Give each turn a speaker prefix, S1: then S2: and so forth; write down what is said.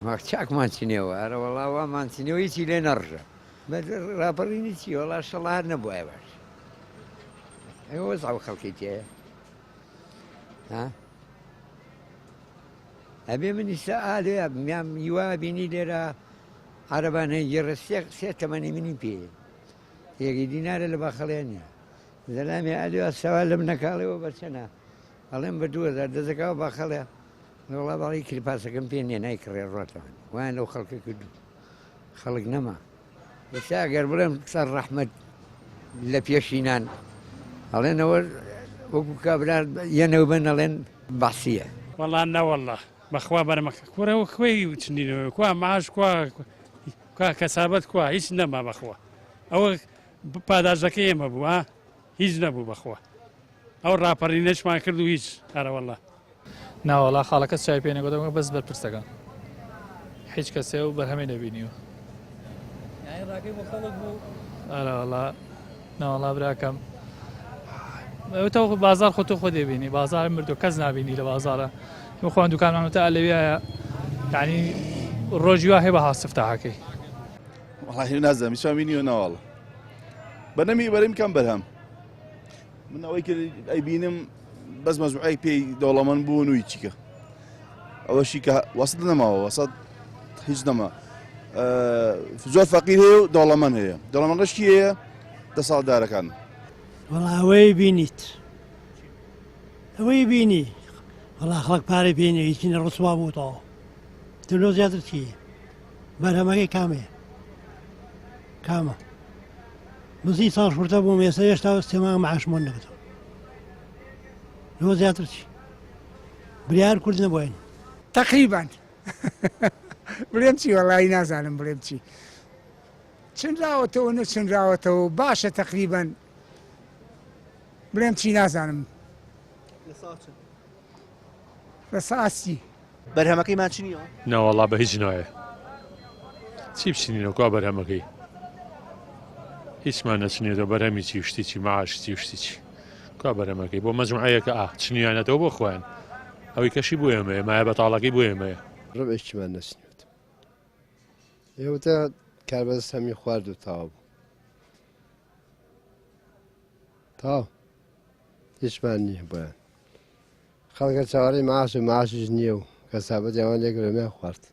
S1: ما چاکمان چنێەوە ئەرە وەڵاوامان چنەوە هیچی لێ نەڕژە بە ڕاپەڕینی چی وەڵا شەڵا هەر نەبووە باش ئەوە وەزعو خەڵکی تێیە ئەبێ منی سەعادێ میام یوا بینی لێرە عەرەبان هەیگێڕە سێ تەمەنی منی پێیە یەکی دینارە لە باخەڵێ نییە زەلامی ئالێوە سەوا لەم نەکاڵەوە بەچەنە ئەڵێم بە 2000 دەزەکەوە باخەڵێ وڵا باڵی کلیپاسەکەم پێ نییە نایکڕێ ڕاتەوە وایە لەو خەڵکە کردو خەڵک نەما ئێستا ئەگەر بڵێم سەر ڕەحمەت لە پێشینان ئەڵێنەوە وەکو کابرا یەنەوە بن ئەڵێن باسییە
S2: وەڵا نەوەڵڵا بەخوا بەرمەکە کوڕەوە کوێی چنینەوە کوا ماش کوا کەسابەت کوا هیچ نەما بەخوا ئەوە پاداشەکەی ئێمە بوو هیچ نەبوو بەخوا ئەو ڕاپەڕینەشمان کرد و هیچ هەرەوەڵا
S3: ناوەڵا خاڵەکە چای پێ نەگوتەوە بەس بەرپرسەکە هیچ کەسێ و بەرهەمێ نەبینیوە ئەرەوەڵا ناوەڵا براکەم ئەوتەوە بازار خۆتۆ خۆ دەبینی بازار مردو کەس نبینی لە بازارە خۆیان دوکانمانوتە لەوێە یعنی ڕۆژی وا هەیە بە هاسفتاحەکەی
S4: وەڵاهی نازانم هیچمان بینیوە ناوەڵە بەنەمی بەرەم کەم بەرهەم من ئەوەی کە ئەیبینم بەس مەزوعی پێی دەوڵەمەند بوون و هیچیکە ئەوەشی کە وەسط نەماوە وەسط هیچ نەما زۆر فەقیر هەیە و دەوڵەمەند هەیە دەوڵەمەندەش کی هەیە دەسەڵاتدارەکان
S5: وەڵا ئەوەی بینیت ئەوەی بینی وەڵا خەڵک پارەی پێێنێ هیچی ڕسوا بووتەوە تلۆ زیاتر چیە بەرهەمەکەی کامەیە کامە بزی ساڵ شورتە بووم ئێستا هێشتا سێما مەعاشمان نەکردەوە لۆ زیاتر چی بریار کورد نەبووین
S6: تقریبا بڵێم چی وەڵی نازانم بڵێم چی چنراوەتەوە نەچنراوەتەوە باشە تقریبا بڵێم چی نازانم لە ساسی
S7: بەرهەمەکەیمان چ نییە؟
S2: ناوەڵا بە هیچ نایە چی بچینینەوە کوا بەرهەمەکەی هیچمان نەچنێتەوە بەرهەمی چی شتی چی معاش چی شتی چی کوا بەرهەمەکەی بۆ مەجموعەیەکە چنیانەتەوە بۆ خۆیان ئەوەی کەشی بۆ ئێمەیە مایە بەتاڵەکەی بۆ ئێمەیە
S8: ڕبێکیمان نەچنێت ئێوەتە کاربەز هەمی خوارد و تاوا بوو تاو هیچمان نییە بۆیان خەڵکە چاوەڕێی ماش و ماشش نییە و کەسابەت یاوان لێک لەمێ خوارد